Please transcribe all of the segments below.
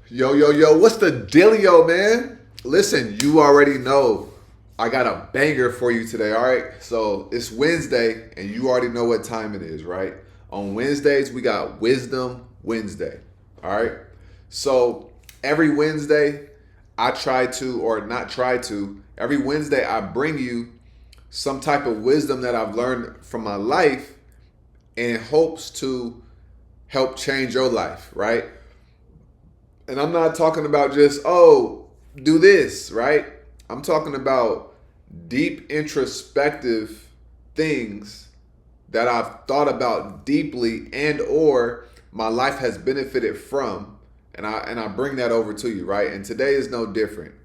Yo, yo, yo, what's the dealio, man? Listen, you already know I got a banger for you today, all right? So it's Wednesday, and you already know what time it is, right? On Wednesdays, we got Wisdom Wednesday, all right? So every Wednesday, I try to, or not try to, every Wednesday, I bring you some type of wisdom that I've learned from my life in hopes to help change your life, right? And I'm not talking about just, oh, do this, right? I'm talking about deep introspective things that I've thought about deeply and or my life has benefited from. And I bring that over to you, right? And today is no different.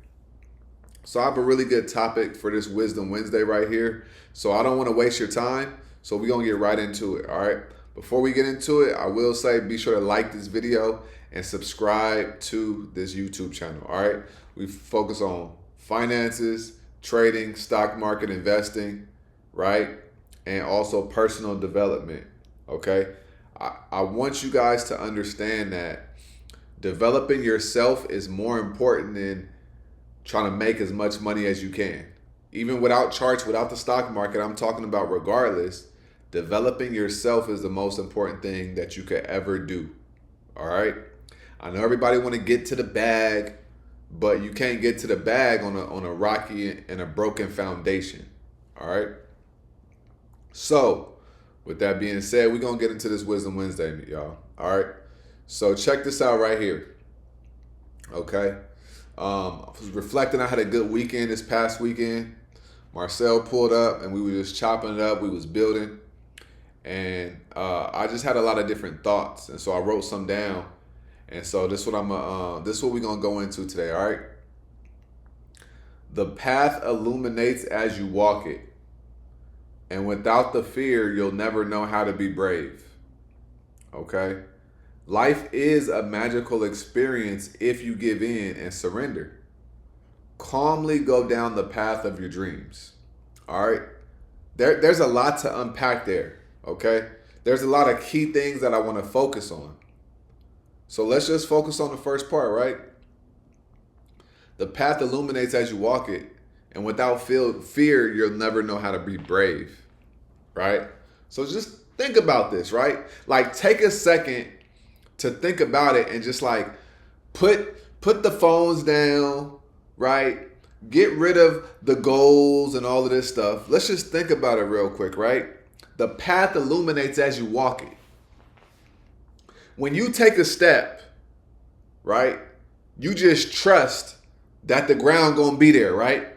So I have a really good topic for this Wisdom Wednesday right here. So I don't want to waste your time. So we're going to get right into it, all right? Before we get into it, I will say be sure to like this video and subscribe to this YouTube channel, all right? We focus on finances, trading, stock market investing, right? And also personal development, okay? I want you guys to understand that developing yourself is more important than trying to make as much money as you can. Even without charts, without the stock market, I'm talking about regardless, developing yourself is the most important thing that you could ever do. All right? I know everybody want to get to the bag, but you can't get to the bag on a rocky and a broken foundation. All right? So, with that being said, we're going to get into this Wisdom Wednesday, y'all. All right? So, check this out right here. Okay? I was reflecting. I had a good weekend this past weekend. Marcel pulled up and we were just chopping it up. We was building. And I just had a lot of different thoughts. And so I wrote some down. And so this is what we're gonna go into today, all right? The path illuminates as you walk it. And without the fear, you'll never know how to be brave. Okay? Life is a magical experience if you give in and surrender. Calmly go down the path of your dreams. All right? There's a lot to unpack there, okay? There's a lot of key things that I want to focus on. So let's just focus on the first part, right? The path illuminates as you walk it, and without fear, you'll never know how to be brave, right? So just think about this, right? Like take a second to think about it and just like put the phones down, right? Get rid of the goals and all of this stuff. Let's just think about it real quick, right? The path illuminates as you walk it. When you take a step, right? You just trust that the ground gonna be there, right?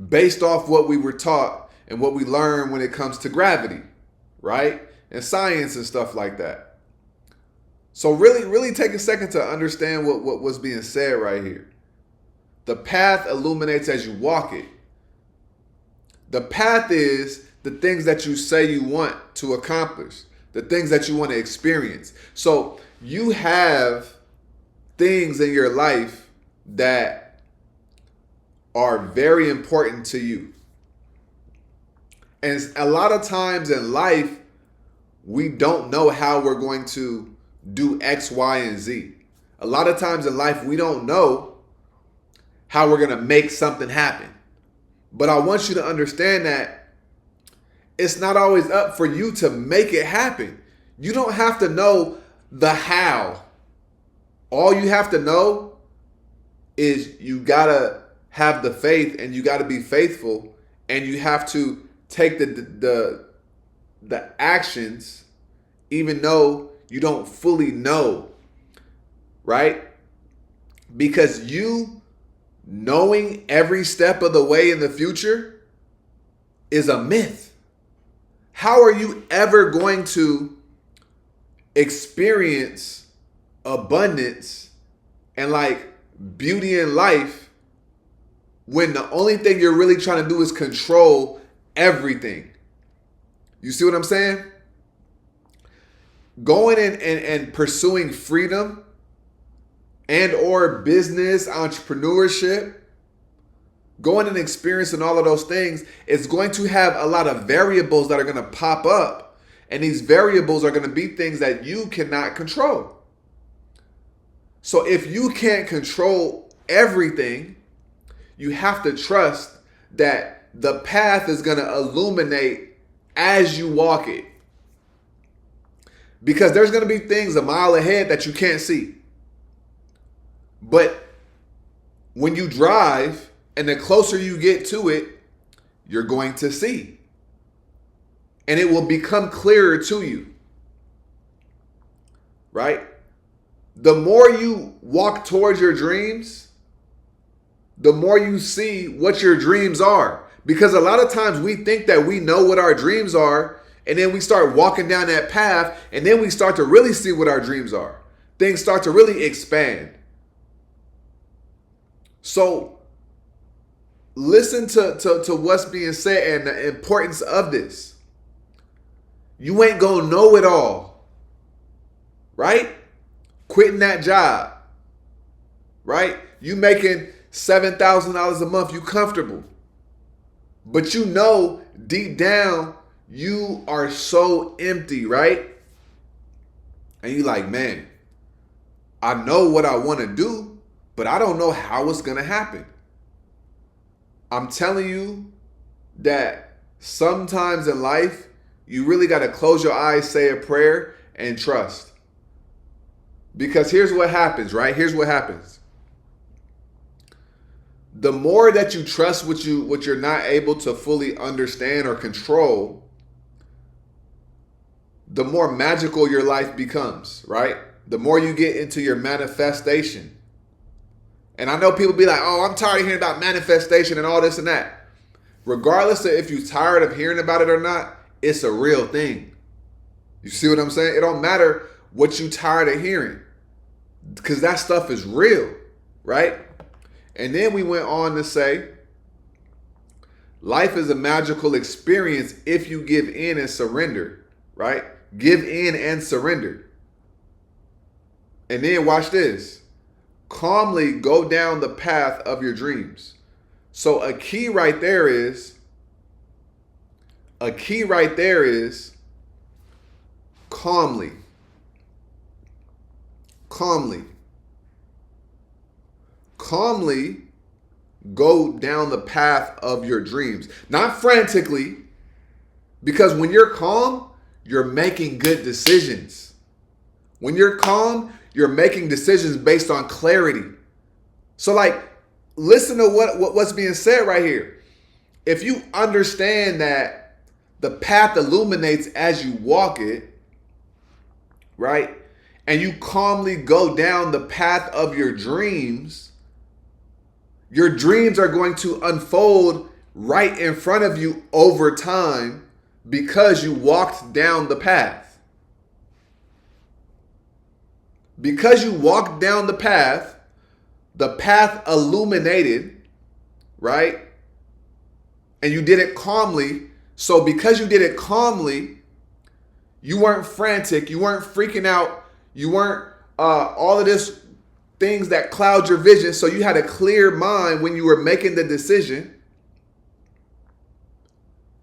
Based off what we were taught and what we learned when it comes to gravity, right? And science and stuff like that. So really take a second to understand what was being said right here. The path illuminates as you walk it. The path is the things that you say you want to accomplish, the things that you want to experience. So you have things in your life that are very important to you. And a lot of times in life, we don't know how we're going to do X, Y, and Z. A lot of times in life, we don't know how we're going to make something happen. But I want you to understand that it's not always up for you to make it happen. You don't have to know the how. All you have to know is you got to have the faith and you got to be faithful and you have to take the actions even though you don't fully know, right? Because you knowing every step of the way in the future is a myth. How are you ever going to experience abundance and like beauty in life when the only thing you're really trying to do is control everything? You see what I'm saying? Going in and pursuing freedom and or business, entrepreneurship, going and experiencing all of those things is going to have a lot of variables that are going to pop up. And these variables are going to be things that you cannot control. So if you can't control everything, you have to trust that the path is going to illuminate as you walk it. Because there's going to be things a mile ahead that you can't see. But when you drive and the closer you get to it, you're going to see. And it will become clearer to you. Right? The more you walk towards your dreams, the more you see what your dreams are. Because a lot of times we think that we know what our dreams are, and then we start walking down that path, and then we start to really see what our dreams are. Things start to really expand. So listen to what's being said and the importance of this. You ain't gonna know it all, right? Quitting that job, right? You making $7,000 a month, you comfortable. But you know deep down you are so empty, right? And you like, man, I know what I want to do, but I don't know how it's going to happen. I'm telling you that sometimes in life, you really got to close your eyes, say a prayer, and trust. Because here's what happens, right? Here's what happens. The more that you trust what you're not able to fully understand or control, the more magical your life becomes, right? The more you get into your manifestation. And I know people be like, oh, I'm tired of hearing about manifestation and all this and that. Regardless of if you're tired of hearing about it or not, it's a real thing. You see what I'm saying? It don't matter what you're tired of hearing, because that stuff is real, right? And then we went on to say, life is a magical experience if you give in and surrender, right? Give in and surrender. And then watch this. Calmly go down the path of your dreams. So a key right there is calmly. Calmly go down the path of your dreams. Not frantically, because when you're calm, you're making good decisions. When you're calm, you're making decisions based on clarity. So like, listen to what's being said right here. If you understand that the path illuminates as you walk it, right? And you calmly go down the path of your dreams are going to unfold right in front of you over time because you walked down the path. Because you walked down the path illuminated, right? And you did it calmly. So because you did it calmly, you weren't frantic, you weren't freaking out, you weren't all of this things that cloud your vision. So you had a clear mind when you were making the decision.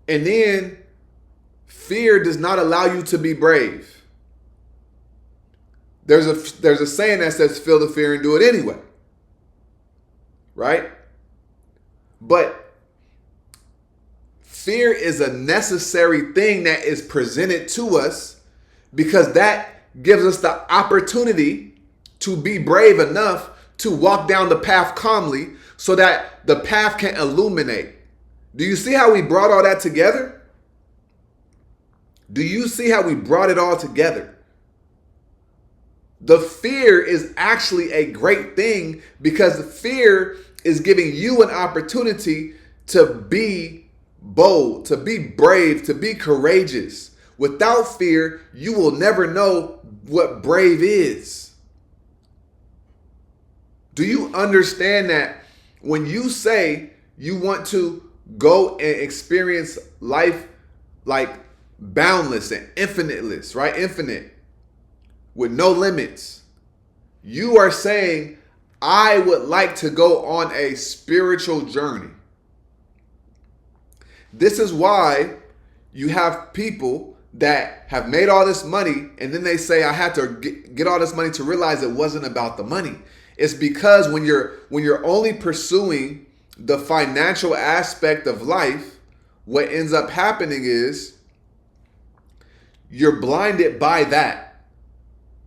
And then fear does not allow you to be brave. There's a saying that says feel the fear and do it anyway. Right? But fear is a necessary thing that is presented to us because that gives us the opportunity to be brave enough to walk down the path calmly so that the path can illuminate. Do you see how we brought all that together? Do you see how we brought it all together? The fear is actually a great thing because the fear is giving you an opportunity to be bold, to be brave, to be courageous. Without fear, you will never know what brave is. Do you understand that when you say you want to go and experience life like boundless and infiniteless, right? Infinite, with no limits. You are saying, I would like to go on a spiritual journey. This is why you have people that have made all this money, and then they say, I had to get all this money to realize it wasn't about the money. It's because when you're only pursuing the financial aspect of life, what ends up happening is you're blinded by that.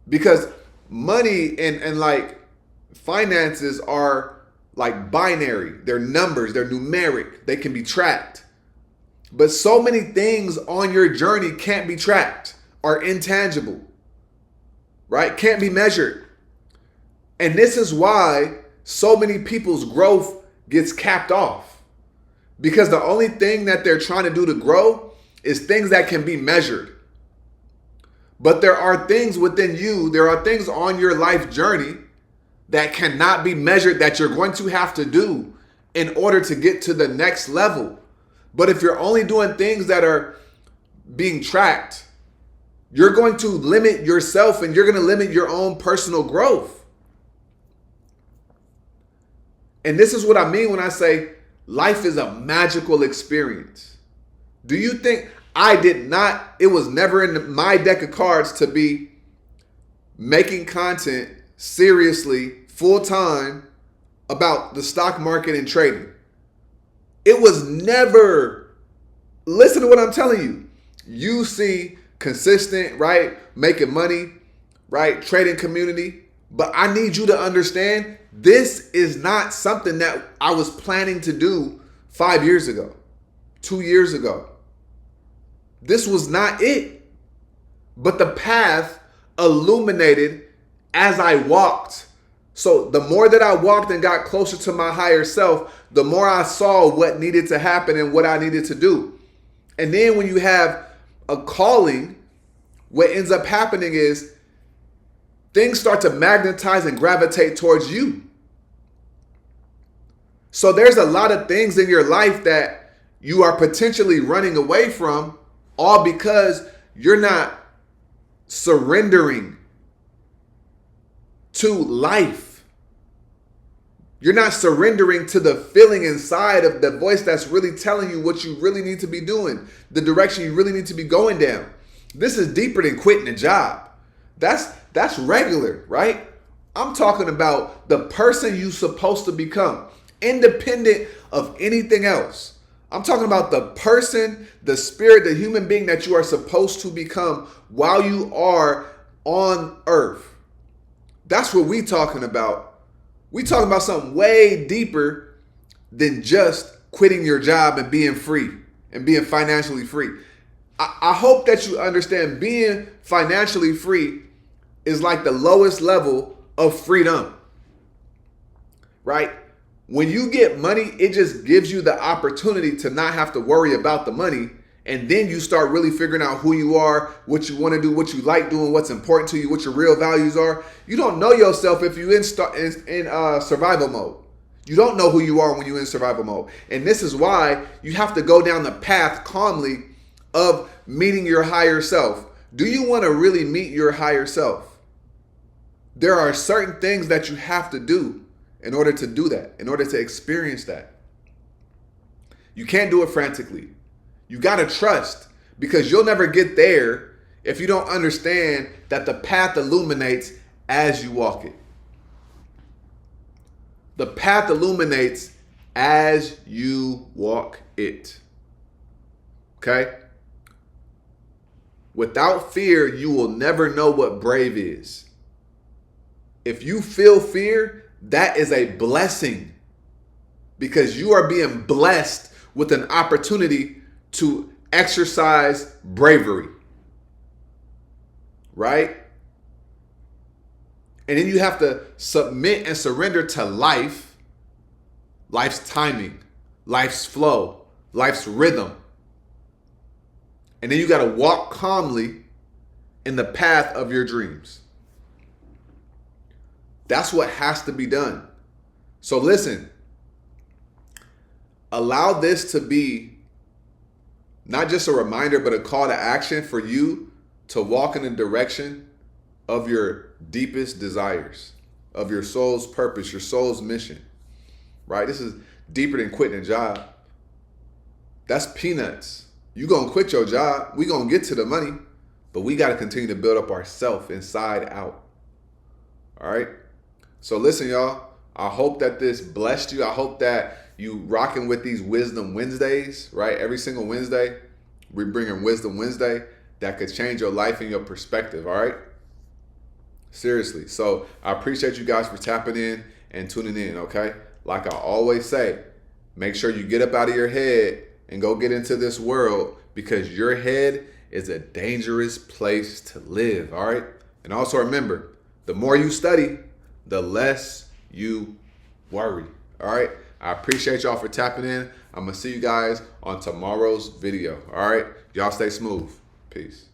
Because money and like finances are like binary. They're numbers, they're numeric, they can be tracked. But so many things on your journey can't be tracked, are intangible, right? Can't be measured. And this is why so many people's growth gets capped off. Because the only thing that they're trying to do to grow is things that can be measured. But there are things within you, there are things on your life journey that cannot be measured that you're going to have to do in order to get to the next level. But if you're only doing things that are being tracked, you're going to limit yourself and you're going to limit your own personal growth. And this is what I mean when I say life is a magical experience. Do you think it was never in my deck of cards to be making content seriously, full time about the stock market and trading? It was never. Listen to what I'm telling you. You see consistent, right? Making money, right? Trading community. But I need you to understand this is not something that I was planning to do 5 years ago, 2 years ago. This was not it. But the path illuminated as I walked. So the more that I walked and got closer to my higher self, the more I saw what needed to happen and what I needed to do. And then when you have a calling, what ends up happening is things start to magnetize and gravitate towards you. So there's a lot of things in your life that you are potentially running away from, all because you're not surrendering to life. You're not surrendering to the feeling inside of the voice that's really telling you what you really need to be doing, the direction you really need to be going down. This is deeper than quitting a job. That's regular, right? I'm talking about the person you're supposed to become, independent of anything else. I'm talking about the person, the spirit, the human being that you are supposed to become while you are on earth. That's what we talking about. We talking about something way deeper than just quitting your job and being free and being financially free. I hope that you understand being financially free is like the lowest level of freedom, right? When you get money, it just gives you the opportunity to not have to worry about the money. And then you start really figuring out who you are, what you want to do, what you like doing, what's important to you, what your real values are. You don't know yourself if you're in survival mode. You don't know who you are when you're in survival mode. And this is why you have to go down the path calmly of meeting your higher self. Do you want to really meet your higher self? There are certain things that you have to do in order to do that, in order to experience that. You can't do it frantically. You got to trust, because you'll never get there if you don't understand that the path illuminates as you walk it. The path illuminates as you walk it. Okay? Without fear, you will never know what brave is. If you feel fear, that is a blessing, because you are being blessed with an opportunity to exercise bravery, right? And then you have to submit and surrender to life, life's timing, life's flow, life's rhythm. And then you got to walk calmly in the path of your dreams. That's what has to be done. So listen, allow this to be not just a reminder, but a call to action for you to walk in the direction of your deepest desires, of your soul's purpose, your soul's mission, right? This is deeper than quitting a job. That's peanuts. You gonna quit your job. We gonna get to the money, but we got to continue to build up ourselves inside out. All right. So listen, y'all. I hope that this blessed you. I hope that you rocking with these Wisdom Wednesdays, right? Every single Wednesday, we're bringing Wisdom Wednesday that could change your life and your perspective. All right. Seriously. So I appreciate you guys for tapping in and tuning in. Okay. Like I always say, make sure you get up out of your head and go get into this world, because your head is a dangerous place to live. All right. And also remember, the more you study, the less you worry. All right. I appreciate y'all for tapping in. I'm going to see you guys on tomorrow's video. All right. Y'all stay smooth. Peace.